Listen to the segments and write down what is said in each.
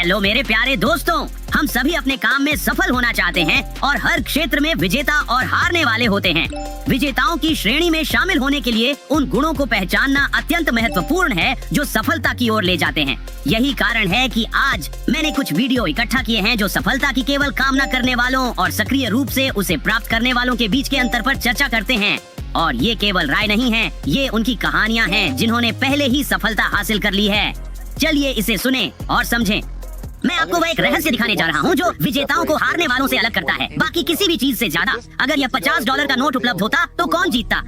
Hello मेरे प्यारे दोस्तों, हम सभी अपने काम में सफल होना चाहते हैं और हर क्षेत्र में विजेता और हारने वाले होते हैं। विजेताओं की श्रेणी में शामिल होने के लिए उन गुणों को पहचानना अत्यंत महत्वपूर्ण है जो सफलता की ओर ले जाते हैं। यही कारण है कि आज मैंने कुछ वीडियो इकट्ठा किए हैं जो सफलता की केवल कामना करने वालों और सक्रिय रूप से उसे प्राप्त करने वालों के बीच के अंतर पर चर्चा करते हैं। और ये केवल राय नहीं है, ये उनकी कहानियाँ हैं जिन्होंने पहले ही सफलता हासिल कर ली है। चलिए इसे सुने और समझें। मैं आपको वह एक रहस्य दिखाने जा रहा हूँ जो विजेताओं को हारने वालों से अलग करता है, बाकी किसी भी चीज से ज्यादा। अगर यह $50 का नोट उपलब्ध होता तो कौन जीतता?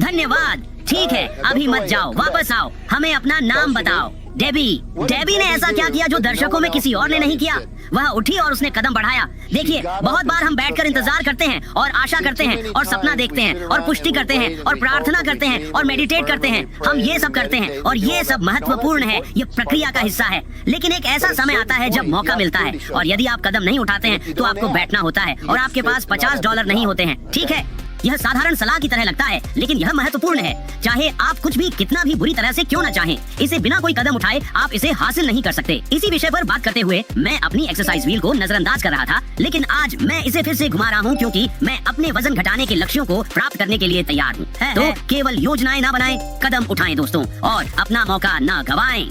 धन्यवाद। ठीक है, अभी मत जाओ, वापस आओ, हमें अपना नाम बताओ। डेबी ने ऐसा क्या किया जो दर्शकों में किसी और ने नहीं किया? वह उठी और उसने कदम बढ़ाया। देखिए, बहुत बार हम बैठकर इंतजार करते हैं और आशा करते हैं और सपना देखते हैं और पुष्टि करते हैं और प्रार्थना करते हैं और मेडिटेट करते हैं। हम ये सब करते हैं और ये सब महत्वपूर्ण है, ये प्रक्रिया का हिस्सा है। लेकिन एक ऐसा समय आता है जब मौका मिलता है और यदि आप कदम नहीं उठाते हैं तो आपको बैठना होता है और आपके पास $50 नहीं होते हैं। ठीक है, यह साधारण सलाह की तरह लगता है, लेकिन यह महत्वपूर्ण है। चाहे आप कुछ भी कितना भी बुरी तरह से क्यों न चाहें, इसे बिना कोई कदम उठाए आप इसे हासिल नहीं कर सकते। इसी विषय पर बात करते हुए मैं अपनी एक्सरसाइज व्हील को नजरअंदाज कर रहा था, लेकिन आज मैं इसे फिर से घुमा रहा हूँ क्योंकि मैं अपने वजन घटाने के लक्ष्यों को प्राप्त करने के लिए तैयार हूँ। तो केवल योजनाएं न बनाएं, कदम उठाएं दोस्तों, और अपना मौका न गवाएं।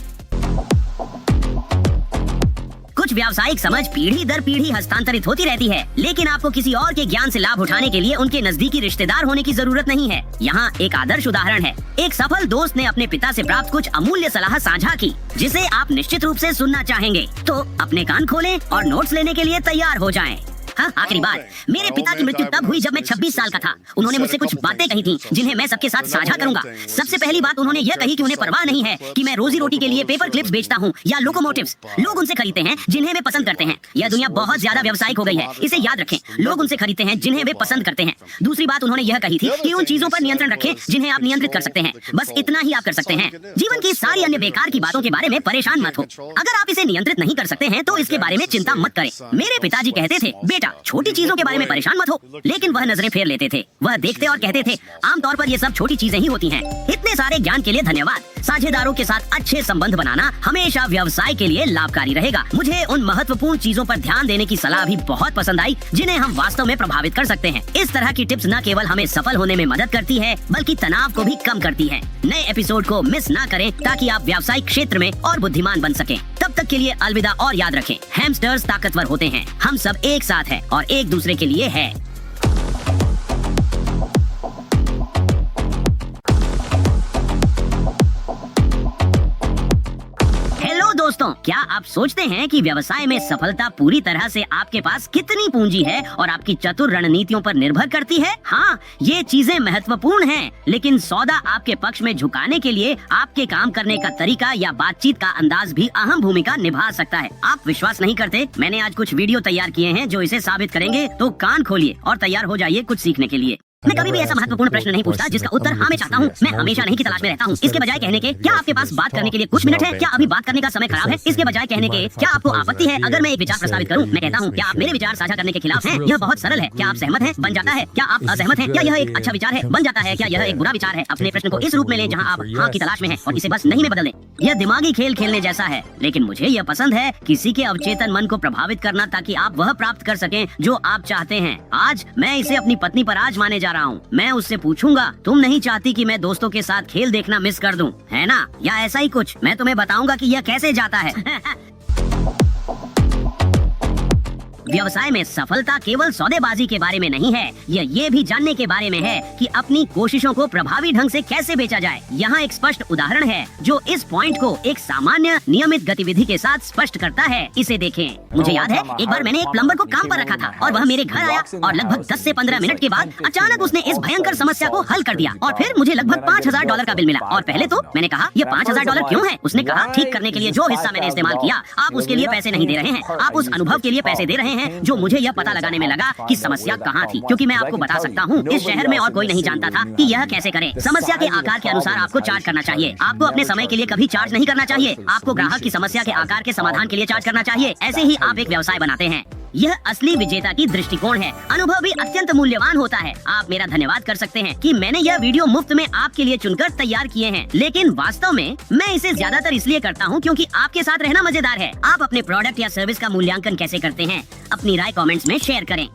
कुछ व्यावसायिक समझ पीढ़ी दर पीढ़ी हस्तांतरित होती रहती है, लेकिन आपको किसी और के ज्ञान से लाभ उठाने के लिए उनके नजदीकी रिश्तेदार होने की जरूरत नहीं है। यहाँ एक आदर्श उदाहरण है। एक सफल दोस्त ने अपने पिता से प्राप्त कुछ अमूल्य सलाह साझा की, जिसे आप निश्चित रूप से सुनना चाहेंगे। तो अपने कान खोलें और नोट्स लेने के लिए तैयार हो जाएं। हाँ, आखिरी बात, मेरे पिता की मृत्यु तब हुई जब मैं 26 साल का था। उन्होंने मुझसे कुछ बातें कही थी जिन्हें मैं सबके साथ साझा करूंगा। सबसे पहली बात उन्होंने यह कही कि उन्हें परवाह नहीं है कि मैं रोजी रोटी के लिए पेपर क्लिप्स बेचता हूँ या लोकोमोटिव्स। लोग उनसे खरीदते हैं जिन्हें वे पसंद करते हैं। यह दुनिया बहुत ज्यादा व्यावसायिक हो गई है, इसे याद रखें। लोग उनसे खरीदते हैं जिन्हें वे पसंद करते हैं। दूसरी बात उन्होंने यह कही थी कि उन चीजों पर नियंत्रण रखें जिन्हें आप नियंत्रित कर सकते हैं। बस इतना ही आप कर सकते हैं। जीवन की सारी अन्य बेकार की बातों के बारे में परेशान मत हो। अगर आप इसे नियंत्रित नहीं कर सकते हैं तो इसके बारे में चिंता मत करें। मेरे पिताजी कहते थे, बेटा छोटी चीजों के बारे में परेशान मत हो, लेकिन वह नजरें फेर लेते थे। वह देखते और कहते थे, आमतौर पर ये सब छोटी चीजें ही होती हैं। इतने सारे ज्ञान के लिए धन्यवाद। साझेदारों के साथ अच्छे संबंध बनाना हमेशा व्यवसाय के लिए लाभकारी रहेगा। मुझे उन महत्वपूर्ण चीजों पर ध्यान देने की सलाह भी बहुत पसंद आई जिन्हें हम वास्तव में प्रभावित कर सकते हैं। इस तरह की टिप्स न केवल हमें सफल होने में मदद करती है, बल्कि तनाव को भी कम करती है। नए एपिसोड को मिस ना करें ताकि आप व्यावसायिक क्षेत्र में और बुद्धिमान बन सकें। तब तक के लिए अलविदा और याद रखें, हैमस्टर्स ताकतवर होते हैं। हम सब एक साथ हैं और एक दूसरे के लिए है। दोस्तों, क्या आप सोचते हैं कि व्यवसाय में सफलता पूरी तरह से आपके पास कितनी पूंजी है और आपकी चतुर रणनीतियों पर निर्भर करती है? हाँ, ये चीजें महत्वपूर्ण हैं, लेकिन सौदा आपके पक्ष में झुकाने के लिए आपके काम करने का तरीका या बातचीत का अंदाज भी अहम भूमिका निभा सकता है। आप विश्वास नहीं करते? मैंने आज कुछ वीडियो तैयार किए हैं जो इसे साबित करेंगे, तो कान खोलिए और तैयार हो जाइए कुछ सीखने के लिए। मैं कभी भी ऐसा महत्वपूर्ण प्रश्न नहीं पूछता जिसका उत्तर हाँ मैं चाहता हूँ। मैं हमेशा नहीं की तलाश में रहता हूँ। इसके बजाय कहने के, क्या आपके पास बात करने के लिए कुछ मिनट है? क्या अभी बात करने का समय खराब है? इसके बजाय कहने के, क्या आपको आपत्ति है अगर मैं एक विचार प्रस्तावित करूँ? मैं कहता हूँ, क्या आप मेरे विचार साझा करने के खिलाफ हैं? यह बहुत सरल है। क्या आप सहमत हैं? बन जाता है। क्या आप असहमत हैं? क्या यह एक अच्छा विचार है? बन जाता है। क्या यह एक बुरा विचार है? अपने प्रश्न को इस रूप में लें जहाँ आप हाँ की तलाश में हैं और इसे बस नहीं में बदल दें। यह दिमागी खेल खेलने जैसा है, लेकिन मुझे यह पसंद है किसी के अवचेतन मन को प्रभावित करना ताकि आप वह प्राप्त कर सकें जो आप चाहते हैं। आज मैं इसे अपनी पत्नी पर आजमाने जा रहा हूँ। मैं उससे पूछूंगा, तुम नहीं चाहती कि मैं दोस्तों के साथ खेल देखना मिस कर दूं, है ना? या ऐसा ही कुछ। मैं तुम्हें बताऊंगा कि यह कैसे जाता है। व्यवसाय में सफलता केवल सौदेबाजी के बारे में नहीं है, यह ये भी जानने के बारे में है कि अपनी कोशिशों को प्रभावी ढंग से कैसे बेचा जाए। यहाँ एक स्पष्ट उदाहरण है जो इस पॉइंट को एक सामान्य नियमित गतिविधि के साथ स्पष्ट करता है। इसे देखें। मुझे याद है, एक बार मैंने एक प्लम्बर को काम पर रखा था और वह मेरे घर आया और लगभग 10 से 15 मिनट के बाद अचानक उसने इस भयंकर समस्या को हल कर दिया और फिर मुझे लगभग $5000 का बिल मिला। और पहले तो मैंने कहा, ये $5000 क्यों है? उसने कहा, ठीक करने के लिए जो हिस्सा मैंने इस्तेमाल किया, आप उसके लिए पैसे नहीं दे रहे हैं, आप उस अनुभव के लिए पैसे दे रहे हैं जो मुझे यह पता लगाने में लगा कि समस्या कहाँ थी। क्योंकि मैं आपको बता सकता हूँ, इस शहर में और कोई नहीं जानता था कि यह कैसे करें। समस्या के आकार के अनुसार आपको चार्ज करना चाहिए। आपको अपने समय के लिए कभी चार्ज नहीं करना चाहिए। आपको ग्राहक की समस्या के आकार के समाधान के लिए चार्ज करना चाहिए। ऐसे ही आप एक व्यवसाय बनाते हैं। यह असली विजेता की दृष्टिकोण है। अनुभव भी अत्यंत मूल्यवान होता है। आप मेरा धन्यवाद कर सकते हैं कि मैंने यह वीडियो मुफ्त में आपके लिए चुनकर तैयार किए हैं, लेकिन वास्तव में मैं इसे ज्यादातर इसलिए करता हूँ क्योंकि आपके साथ रहना मजेदार है। आप अपने प्रोडक्ट या सर्विस का मूल्यांकन कैसे करते हैं? अपनी राय कमेंट्स में शेयर करें।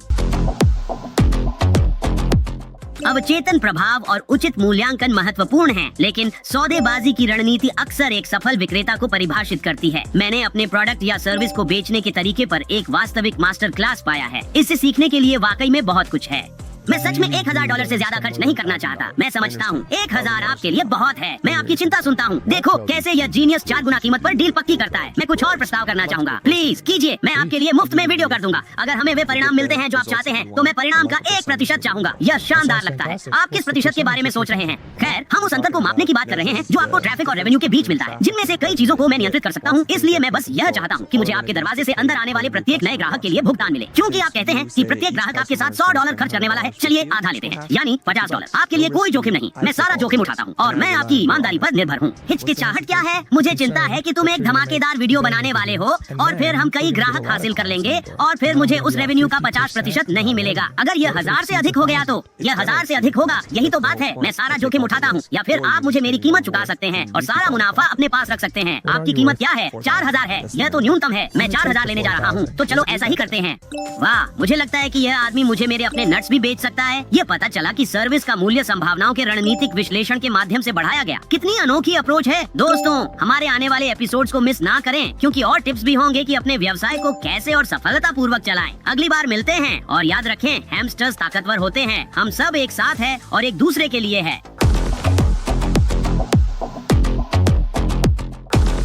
अवचेतन प्रभाव और उचित मूल्यांकन महत्वपूर्ण है, लेकिन सौदेबाजी की रणनीति अक्सर एक सफल विक्रेता को परिभाषित करती है। मैंने अपने प्रोडक्ट या सर्विस को बेचने के तरीके पर एक वास्तविक मास्टर क्लास पाया है। इससे सीखने के लिए वाकई में बहुत कुछ है। मैं सच में $1000 से ज्यादा खर्च नहीं करना चाहता। मैं समझता हूँ 1000 आपके लिए बहुत है। मैं आपकी चिंता सुनता हूँ। देखो कैसे यह जीनियस 4 गुना कीमत पर डील पक्की करता है। मैं कुछ और प्रस्ताव करना चाहूँगा। प्लीज कीजिए, मैं आपके लिए मुफ्त में वीडियो कर दूंगा। अगर हमें वे परिणाम मिलते हैं जो आप चाहते हैं, तो मैं परिणाम का 1% चाहूंगा। यह शानदार लगता है। आप किस प्रतिशत के बारे में सोच रहे हैं? खैर, हम उस अंतर को मापने की बात कर रहे हैं जो आपको ट्रैफिक और रेवेन्यू के बीच मिलता है, जिनमें से कई चीजों को मैं नियंत्रित कर सकता हूँ। इसलिए मैं बस यह चाहता हूँ कि मुझे आपके दरवाजे से अंदर आने वाले प्रत्येक नए ग्राहक के लिए भुगतान मिले। क्योंकि आप कहते हैं कि प्रत्येक ग्राहक आपके साथ $100 खर्च करने वाला है। चलिए आधा लेते हैं, यानी $50। आपके लिए कोई जोखिम नहीं। मैं सारा जोखिम उठाता हूँ और मैं आपकी ईमानदारी पर निर्भर हूँ। हिचकिचाहट क्या है? मुझे चिंता है कि तुम एक धमाकेदार वीडियो बनाने वाले हो और फिर हम कई ग्राहक हासिल कर लेंगे और फिर मुझे उस रेवेन्यू का 50% नहीं मिलेगा। अगर यह 1000 से अधिक हो गया तो यह 1000 से अधिक होगा। यही तो बात है। मैं सारा जोखिम उठाता हूँ, या फिर आप मुझे मेरी कीमत चुका सकते हैं और सारा मुनाफा अपने पास रख सकते हैं। आपकी कीमत क्या है? 4000 है। यह तो न्यूनतम है। मैं 4000 लेने जा रहा हूँ। तो चलो ऐसा ही करते हैं। वाह, मुझे लगता है कि यह आदमी मुझे मेरे अपने नट्स भी बेच सकता है। यह पता चला कि सर्विस का मूल्य संभावनाओं के रणनीतिक विश्लेषण के माध्यम से बढ़ाया गया। कितनी अनोखी अप्रोच है। दोस्तों, हमारे आने वाले एपिसोड्स को मिस ना करें, क्योंकि और टिप्स भी होंगे कि अपने व्यवसाय को कैसे और सफलतापूर्वक चलाएं। अगली बार मिलते हैं और याद रखें, हैमस्टर्स ताकतवर होते हैं। हम सब एक साथ हैं और एक दूसरे के लिए है।